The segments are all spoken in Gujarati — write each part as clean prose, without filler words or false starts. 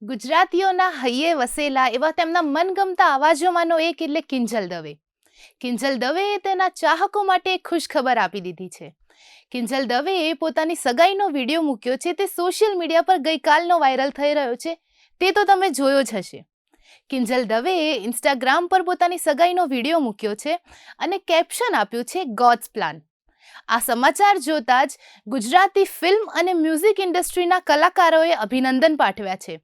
ગુજરાતીઓના હૈયે વસેલા એવા તેમના મનગમતા અવાજોમાંનો એક એટલે કિંજલ દવે. કિંજલ દવેએ તેના ચાહકો માટે એક ખુશખબર આપી દીધી છે. કિંજલ દવેએ પોતાની સગાઈનો વિડીયો મૂક્યો છે. તે સોશિયલ મીડિયા પર ગઈકાલનો વાયરલ થઈ રહ્યો છે. તે તો તમે જોયો જ હશે. કિંજલ દવેએ ઇન્સ્ટાગ્રામ પર પોતાની સગાઈનો વિડીયો મૂક્યો છે અને કેપ્શન આપ્યું છે ગોડ્સ પ્લાન. આ સમાચાર જોતા જ ગુજરાતી ફિલ્મ અને મ્યુઝિક ઇન્ડસ્ટ્રીના કલાકારોએ અભિનંદન પાઠવ્યા છે.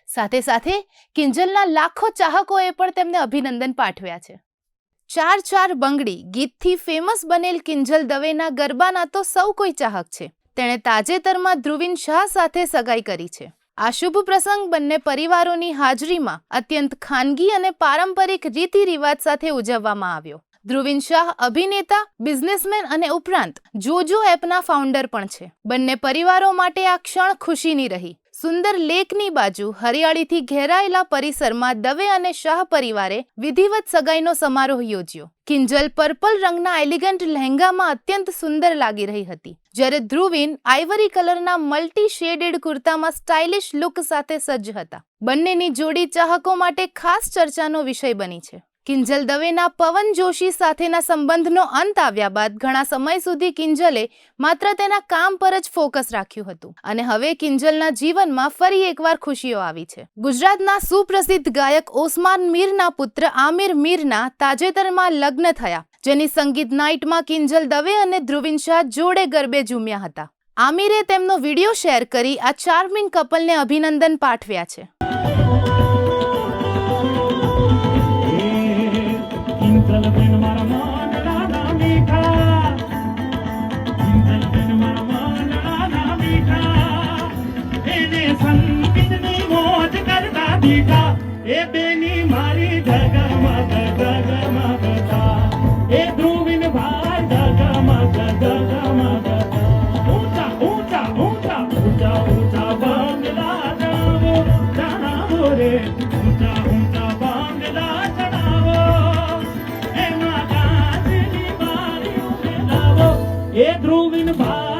સાથે સાથે કિંજલના લાખો ચાહકોએ પણ તેમને અભિનંદન પાઠવ્યા છે. ચાર ચાર બંગડી ગીતથી ફેમસ બનેલ કિંજલ દવેના ગરબાના તો સૌ કોઈ ચાહક છે. તેણે તાજેતરમાં ધ્રુવીન શાહ સાથે સગાઈ કરી છે. આ શુભ પ્રસંગ બંને પરિવારોની હાજરીમાં અત્યંત ખાનગી અને પારંપરિક રીતિ રિવાજ સાથે ઉજવવામાં આવ્યો. ધ્રુવીન શાહ અભિનેતા, બિઝનેસમેન અને ઉપરાંત જોજો એપના ફાઉન્ડર પણ છે. બંને પરિવારો માટે આ ક્ષણ ખુશીની રહી. સુંદર લેકની બાજુ હરિયાળીથી ઘેરાયેલા પરિસરમાં દવે અને શાહ પરિવારે વિધિવત સગાઈનો સમારોહ યોજ્યો. કિંજલ પર્પલ રંગના એલિગન્ટ લહેંગામાં અત્યંત સુંદર લાગી રહી હતી, જ્યારે ધ્રુવીન આઇવરી કલરના મલ્ટી શેડેડ કુર્તામાં સ્ટાઇલિશ લુક સાથે સજ્જ હતા. બંનેની જોડી ચાહકો માટે ખાસ ચર્ચાનો વિષય બની છે. કિંજલ દવેના પવન જોશી સાથેના સંબંધનો અંત આવ્યા બાદ ઘણા સમય સુધી કિંજલે માત્ર તેના કામ પર જ ફોકસ રાખ્યું હતું અને હવે કિંજલના જીવનમાં ફરી એકવાર ખુશીઓ આવી છે. ગુજરાતના સુપ્રસિદ્ધ ગાયક ઓસમાન મીરના પુત્ર આમિર મીરના તાજેતરમાં લગ્ન થયા, જેની સંગીત નાઇટમાં કિંજલ દવે અને ધ્રુવીન શાહ જોડે ગરબે ઝૂમ્યા હતા. આમિરે તેમનો વિડીયો શેર કરી આ ચાર્મિંગ કપલને અભિનંદન પાઠવ્યા છે. ધ્રુવીન ભાઈ